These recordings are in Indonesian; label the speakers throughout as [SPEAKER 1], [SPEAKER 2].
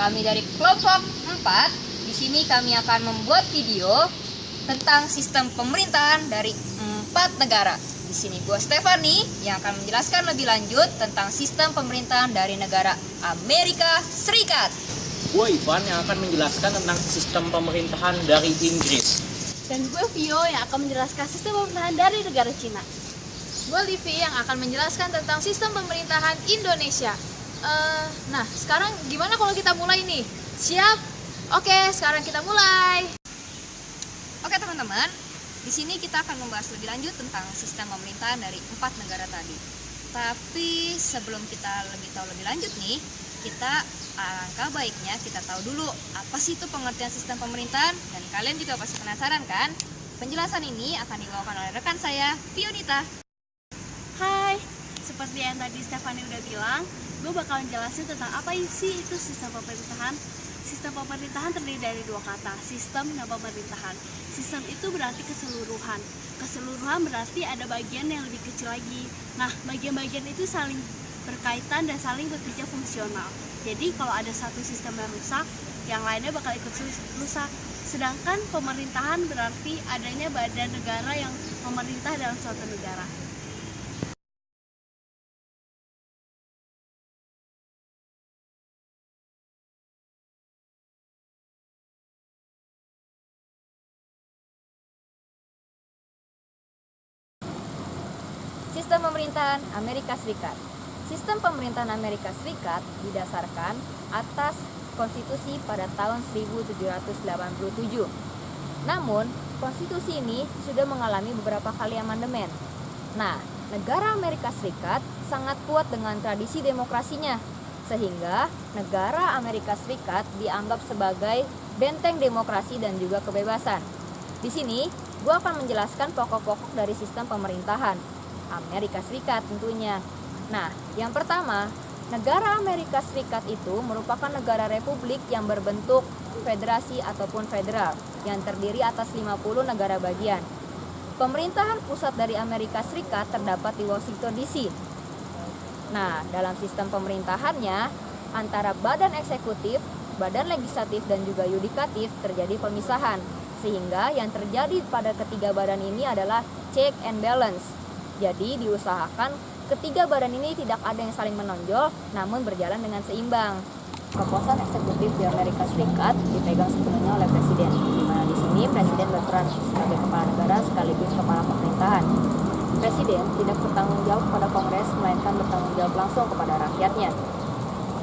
[SPEAKER 1] Kami dari kelompok 4. Di sini kami akan membuat video tentang sistem pemerintahan dari 4 negara. Di sini gue Stefani yang akan menjelaskan lebih lanjut tentang sistem pemerintahan dari negara Amerika Serikat.
[SPEAKER 2] Gue Ivan yang akan menjelaskan tentang sistem pemerintahan dari Inggris.
[SPEAKER 3] Dan gue Vio yang akan menjelaskan sistem pemerintahan dari negara Cina.
[SPEAKER 4] Gue Livi yang akan menjelaskan tentang sistem pemerintahan Indonesia. Nah, sekarang gimana kalau kita mulai nih? Siap? Oke, sekarang kita mulai.
[SPEAKER 1] Oke teman-teman, di sini kita akan membahas lebih lanjut tentang sistem pemerintahan dari 4 negara tadi. Tapi sebelum kita tahu lebih lanjut nih, kita alangkah baiknya kita tahu dulu apa sih itu pengertian sistem pemerintahan, dan kalian juga pasti penasaran kan? Penjelasan ini akan dibawakan oleh rekan saya, Fionita.
[SPEAKER 3] Hai, seperti yang tadi Stefani udah bilang, gue bakal jelasin tentang apa sih itu sistem pemerintahan. Sistem pemerintahan terdiri dari 2 kata, sistem dan pemerintahan. Sistem itu berarti keseluruhan. Keseluruhan berarti ada bagian yang lebih kecil lagi. Nah, bagian-bagian itu saling berkaitan dan saling bekerja fungsional. Jadi kalau ada satu sistem yang rusak, yang lainnya bakal ikut rusak. Sedangkan pemerintahan berarti adanya badan negara yang memerintah dalam suatu negara.
[SPEAKER 1] Sistem pemerintahan Amerika Serikat. Sistem pemerintahan Amerika Serikat didasarkan atas konstitusi pada tahun 1787. Namun, konstitusi ini sudah mengalami beberapa kali amandemen. Nah, negara Amerika Serikat sangat kuat dengan tradisi demokrasinya, sehingga negara Amerika Serikat dianggap sebagai benteng demokrasi dan juga kebebasan. Di sini, gue akan menjelaskan pokok-pokok dari sistem pemerintahan Amerika Serikat tentunya. Nah, yang pertama, negara Amerika Serikat itu merupakan negara republik yang berbentuk federasi ataupun federal yang terdiri atas 50 negara bagian. Pemerintahan pusat dari Amerika Serikat terdapat di Washington DC. Nah, dalam sistem pemerintahannya, antara badan eksekutif, badan legislatif, dan juga yudikatif terjadi pemisahan, sehingga yang terjadi pada ketiga badan ini adalah check and balance. Jadi diusahakan ketiga badan ini tidak ada yang saling menonjol, namun berjalan dengan seimbang. Kekuasaan eksekutif di Amerika Serikat dipegang sepenuhnya oleh presiden, di mana di sini presiden berperan sebagai kepala negara sekaligus kepala pemerintahan. Presiden tidak bertanggung jawab kepada Kongres, melainkan bertanggung jawab langsung kepada rakyatnya.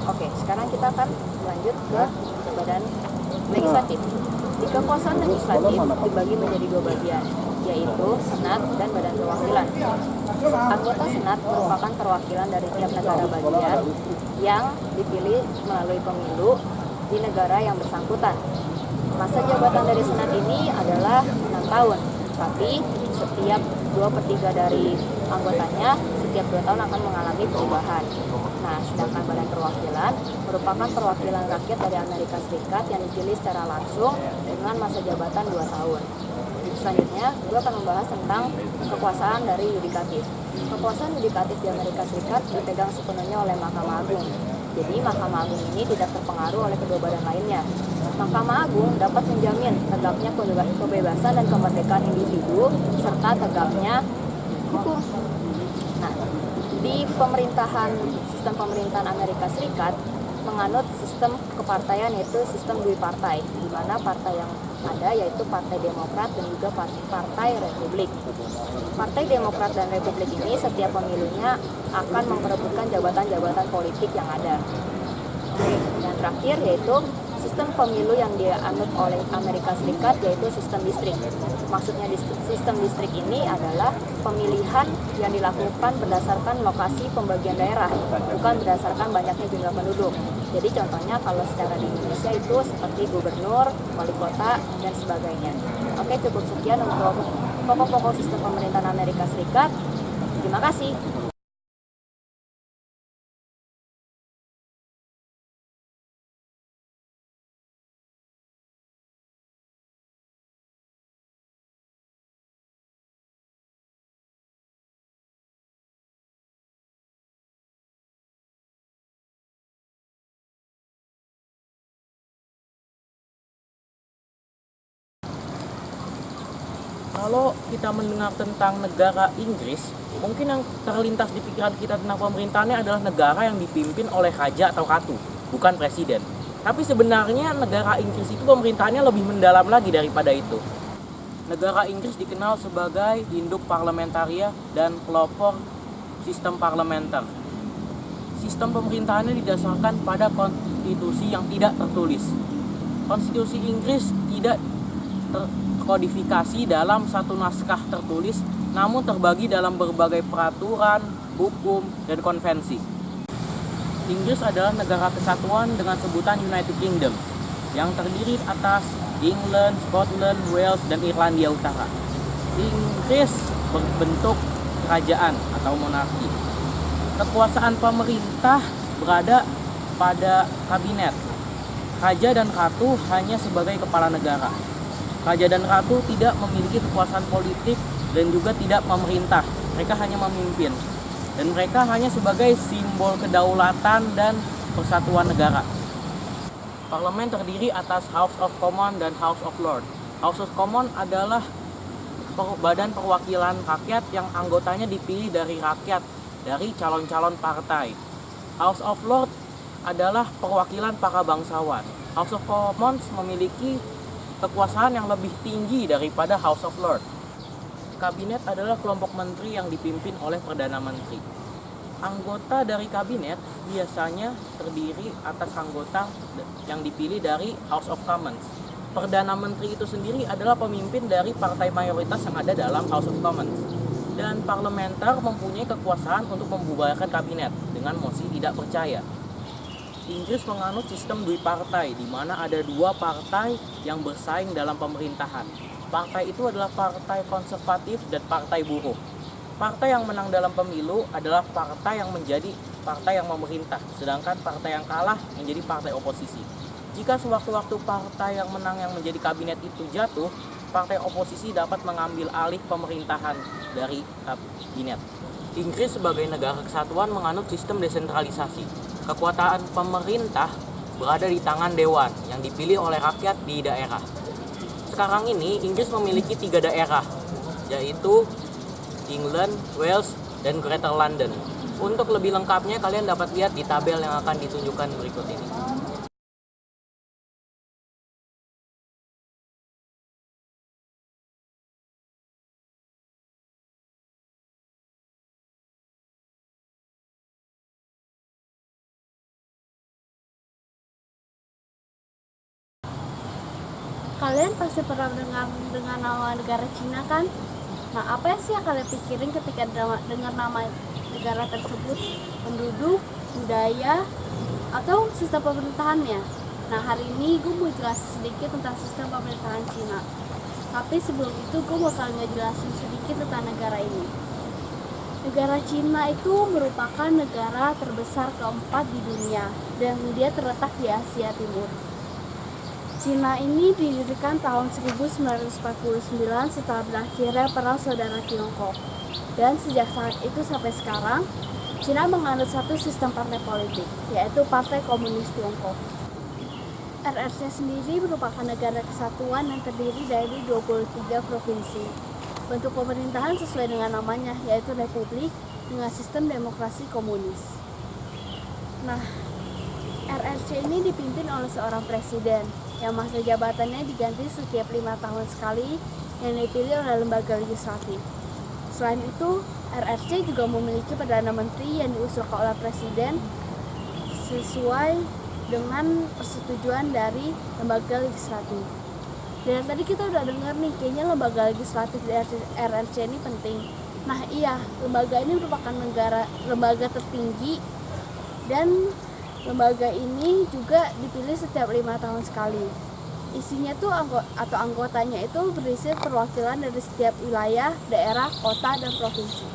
[SPEAKER 1] Oke, sekarang kita akan lanjut ke badan legislatif. Di kekuasaan legislatif dibagi menjadi 2 bagian, yaitu Senat dan Badan Perwakilan. Anggota Senat merupakan perwakilan dari tiap negara bagian yang dipilih melalui pemilu di negara yang bersangkutan. Masa jabatan dari Senat ini adalah 6 tahun, tapi setiap 2/3 dari anggotanya setiap 2 tahun akan mengalami perubahan. Nah, sedangkan Badan Perwakilan merupakan perwakilan rakyat dari Amerika Serikat yang dipilih secara langsung dengan masa jabatan 2 tahun. Selanjutnya, gue akan membahas tentang kekuasaan dari yudikatif. Kekuasaan yudikatif di Amerika Serikat dipegang sepenuhnya oleh Mahkamah Agung. Jadi, Mahkamah Agung ini tidak terpengaruh oleh kedua badan lainnya. Mahkamah Agung dapat menjamin tegaknya kebebasan dan kemerdekaan individu serta tegaknya hukum. Nah, di sistem pemerintahan Amerika Serikat menganut sistem kepartaian, yaitu sistem duipartai, di mana partai yang ada yaitu Partai Demokrat dan juga Partai Republik. Partai Demokrat dan Republik ini setiap pemilunya akan memperebutkan jabatan-jabatan politik yang ada. Oke, dan terakhir yaitu sistem pemilu yang dianut oleh Amerika Serikat, yaitu sistem distrik. Maksudnya sistem distrik ini adalah pemilihan yang dilakukan berdasarkan lokasi pembagian daerah, bukan berdasarkan banyaknya jumlah penduduk. Jadi contohnya kalau secara di Indonesia itu seperti gubernur, wali kota, dan sebagainya. Oke, cukup sekian untuk pokok-pokok sistem pemerintahan Amerika Serikat. Terima kasih.
[SPEAKER 2] Kalau kita mendengar tentang negara Inggris, mungkin yang terlintas di pikiran kita tentang pemerintahannya adalah negara yang dipimpin oleh raja atau ratu, bukan presiden. Tapi sebenarnya negara Inggris itu pemerintahannya lebih mendalam lagi daripada itu. Negara Inggris dikenal sebagai induk parlementaria dan pelopor sistem parlementer. Sistem pemerintahannya didasarkan pada konstitusi yang tidak tertulis. Konstitusi Inggris tidak terkodifikasi dalam satu naskah tertulis, namun terbagi dalam berbagai peraturan, hukum, dan konvensi. Inggris adalah negara kesatuan dengan sebutan United Kingdom, yang terdiri atas England, Scotland, Wales, dan Irlandia Utara. Inggris berbentuk kerajaan atau monarki. Kekuasaan pemerintah berada pada kabinet. Raja dan ratu hanya sebagai kepala negara. Raja dan ratu tidak memiliki kekuasaan politik dan juga tidak memerintah. Mereka hanya memimpin. Dan mereka hanya sebagai simbol kedaulatan dan persatuan negara. Parlemen terdiri atas House of Commons dan House of Lords. House of Commons adalah badan perwakilan rakyat yang anggotanya dipilih dari rakyat, dari calon-calon partai. House of Lords adalah perwakilan para bangsawan. House of Commons memiliki kekuasaan yang lebih tinggi daripada House of Lords. Kabinet adalah kelompok menteri yang dipimpin oleh Perdana Menteri. Anggota dari kabinet biasanya terdiri atas anggota yang dipilih dari House of Commons. Perdana Menteri itu sendiri adalah pemimpin dari partai mayoritas yang ada dalam House of Commons. Dan parlementer mempunyai kekuasaan untuk membubarkan kabinet dengan mosi tidak percaya. Inggris menganut sistem duipartai, di mana ada dua partai yang bersaing dalam pemerintahan. Partai itu adalah partai konservatif dan partai buruh. Partai yang menang dalam pemilu adalah partai yang menjadi partai yang memerintah, sedangkan partai yang kalah menjadi partai oposisi. Jika sewaktu-waktu partai yang menang yang menjadi kabinet itu jatuh, partai oposisi dapat mengambil alih pemerintahan dari kabinet. Inggris sebagai negara kesatuan menganut sistem desentralisasi. Kekuasaan pemerintah berada di tangan dewan yang dipilih oleh rakyat di daerah. Sekarang ini Inggris memiliki 3 daerah, yaitu England, Wales, dan Greater London. Untuk lebih lengkapnya kalian dapat lihat di tabel yang akan ditunjukkan berikut ini.
[SPEAKER 3] Kalian pasti pernah dengar nama negara Cina kan? Nah, apa sih yang kalian pikirin ketika dengar nama negara tersebut? Penduduk, budaya, atau sistem pemerintahannya? Nah, hari ini gue mau jelasin sedikit tentang sistem pemerintahan Cina. Tapi sebelum itu gue bakal ngejelasin sedikit tentang negara ini. Negara Cina itu merupakan negara terbesar keempat di dunia, dan dia terletak di Asia Timur. Cina ini didirikan tahun 1949 setelah berakhirnya Perang Saudara Tiongkok. Dan sejak saat itu sampai sekarang, Cina menganut satu sistem partai politik, yaitu Partai Komunis Tiongkok. RRC sendiri merupakan negara kesatuan yang terdiri dari 23 provinsi. Bentuk pemerintahan sesuai dengan namanya, yaitu republik dengan sistem demokrasi komunis. Nah, RRC ini dipimpin oleh seorang presiden yang masa jabatannya diganti setiap 5 tahun sekali, yang dipilih oleh lembaga legislatif. Selain itu, RRC juga memiliki Perdana Menteri yang diusulkan oleh presiden sesuai dengan persetujuan dari lembaga legislatif. Dan tadi kita udah dengar nih, kayaknya lembaga legislatif di RRC ini penting. Nah iya, lembaga ini merupakan lembaga tertinggi, dan lembaga ini juga dipilih setiap 5 tahun sekali. Isinya tuh anggotanya itu berisi perwakilan dari setiap wilayah, daerah, kota, dan provinsi.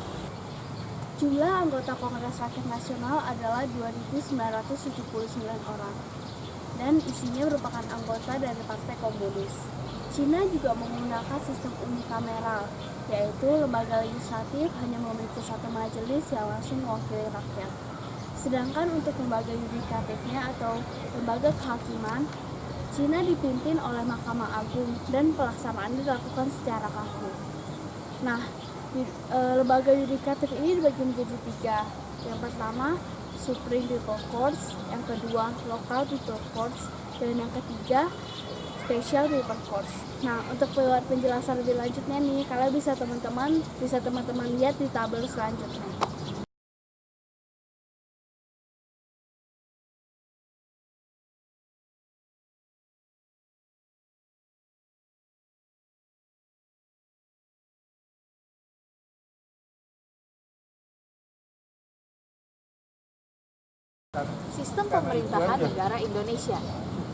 [SPEAKER 3] Jumlah anggota Kongres Rakyat Nasional adalah 2.979 orang, dan isinya merupakan anggota dari Partai Komunis. Cina juga menggunakan sistem unikameral, yaitu lembaga legislatif hanya memiliki satu majelis yang langsung mewakili rakyat. Sedangkan untuk lembaga yudikatifnya atau lembaga kehakiman, Cina dipimpin oleh Mahkamah Agung dan pelaksanaannya dilakukan secara kaku. Nah, lembaga yudikatif ini dibagi menjadi 3. Yang pertama, Supreme People Courts, yang kedua, Local People Courts, dan yang ketiga, Special People Courts. Nah, untuk penjelasan lebih lanjutnya nih, kalian bisa teman-teman lihat di tabel selanjutnya.
[SPEAKER 1] Sistem pemerintahan negara Indonesia.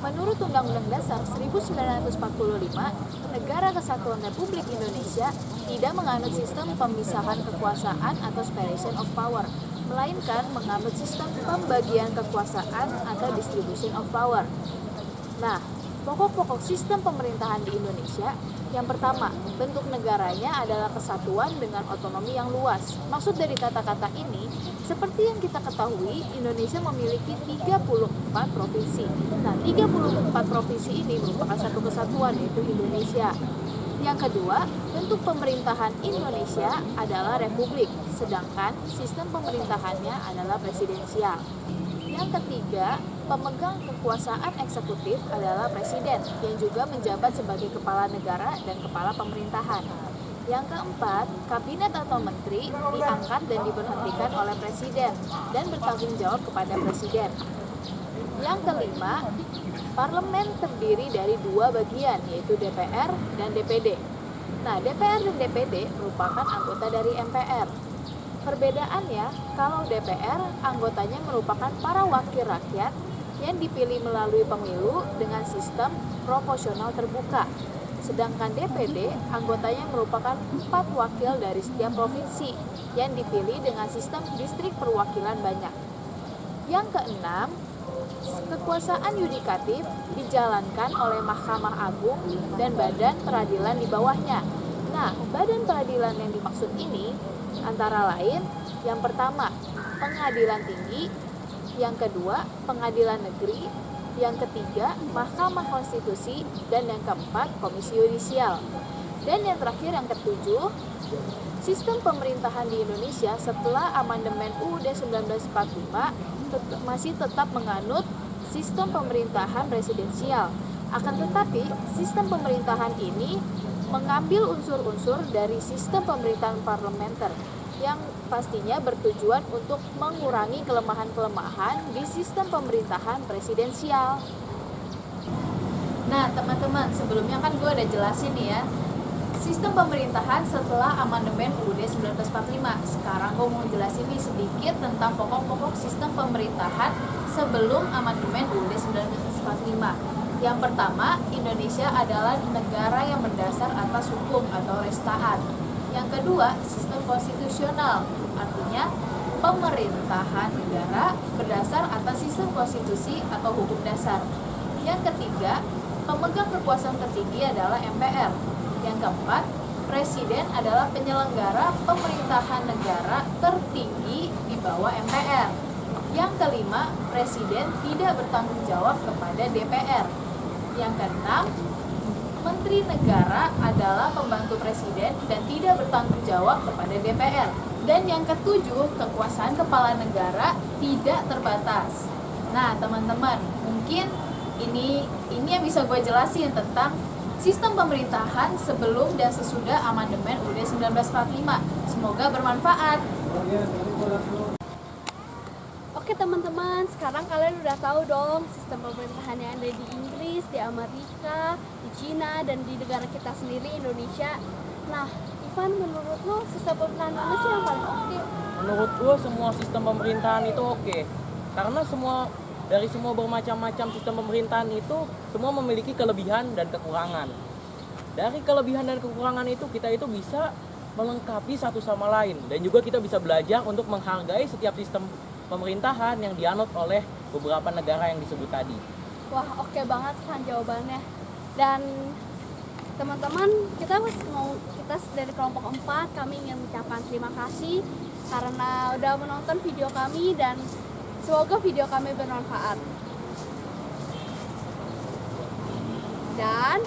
[SPEAKER 1] Menurut Undang-Undang Dasar 1945, Negara Kesatuan Republik Indonesia tidak menganut sistem pemisahan kekuasaan atau separation of power, melainkan menganut sistem pembagian kekuasaan atau distribution of power. Nah, pokok-pokok sistem pemerintahan di Indonesia. Yang pertama, bentuk negaranya adalah kesatuan dengan otonomi yang luas. Maksud dari kata-kata ini, seperti yang kita ketahui, Indonesia memiliki 34 provinsi. Nah, 34 provinsi ini merupakan satu kesatuan, yaitu Indonesia. Yang kedua, bentuk pemerintahan Indonesia adalah republik, sedangkan sistem pemerintahannya adalah presidensial. Yang ketiga, pemegang kekuasaan eksekutif adalah presiden yang juga menjabat sebagai kepala negara dan kepala pemerintahan. Yang keempat, kabinet atau menteri diangkat dan diberhentikan oleh presiden dan bertanggung jawab kepada presiden. Yang kelima, parlemen terdiri dari 2 bagian, yaitu DPR dan DPD. Nah, DPR dan DPD merupakan anggota dari MPR. Perbedaannya, kalau DPR, anggotanya merupakan para wakil rakyat yang dipilih melalui pemilu dengan sistem proporsional terbuka. Sedangkan DPD, anggotanya merupakan 4 wakil dari setiap provinsi yang dipilih dengan sistem distrik perwakilan banyak. Yang keenam, kekuasaan yudikatif dijalankan oleh Mahkamah Agung dan badan peradilan di bawahnya. Nah, badan peradilan yang dimaksud ini antara lain, yang pertama, pengadilan tinggi, yang kedua, pengadilan negeri, yang ketiga, Mahkamah Konstitusi, dan yang keempat, Komisi Yudisial. Dan yang terakhir, yang ketujuh, sistem pemerintahan di Indonesia setelah amandemen UUD 1945 masih tetap menganut sistem pemerintahan presidensial. Akan tetapi, sistem pemerintahan ini mengambil unsur-unsur dari sistem pemerintahan parlementer yang pastinya bertujuan untuk mengurangi kelemahan-kelemahan di sistem pemerintahan presidensial. Nah, teman-teman, sebelumnya kan gue udah jelasin nih ya, sistem pemerintahan setelah amandemen UUD 1945. Sekarang gue mau jelasin nih sedikit tentang pokok-pokok sistem pemerintahan sebelum amandemen UUD 1945. Yang pertama, Indonesia adalah negara yang berdasar atas hukum atau res taat. Yang kedua, sistem konstitusional, artinya pemerintahan negara berdasar atas sistem konstitusi atau hukum dasar. Yang ketiga, pemegang kekuasaan tertinggi adalah MPR. Yang keempat, presiden adalah penyelenggara pemerintahan negara tertinggi di bawah MPR. Yang kelima, presiden tidak bertanggung jawab kepada DPR. Yang keenam, menteri negara adalah pembantu presiden dan tidak bertanggung jawab kepada DPR. Dan yang ketujuh, kekuasaan kepala negara tidak terbatas. Nah, teman-teman, mungkin ini yang bisa gue jelasin tentang sistem pemerintahan sebelum dan sesudah amandemen UUD 1945. Semoga bermanfaat.
[SPEAKER 3] Oke teman-teman, sekarang kalian udah tahu dong sistem pemerintahan yang ada di Inggris, di Amerika, di Cina, dan di negara kita sendiri, Indonesia. Nah, Ivan, menurut lo sistem pemerintahan mana sih yang paling oke?
[SPEAKER 2] Menurut gue semua sistem pemerintahan itu oke. Karena dari semua bermacam-macam sistem pemerintahan itu semua memiliki kelebihan dan kekurangan. Dari kelebihan dan kekurangan itu kita itu bisa melengkapi satu sama lain, dan juga kita bisa belajar untuk menghargai setiap sistem pemerintahan yang dianut oleh beberapa negara yang disebut tadi.
[SPEAKER 3] Wah, oke banget kan jawabannya. Dan teman-teman, kita dari kelompok 4, kami ingin mengucapkan terima kasih karena udah menonton video kami, dan semoga video kami bermanfaat. Dan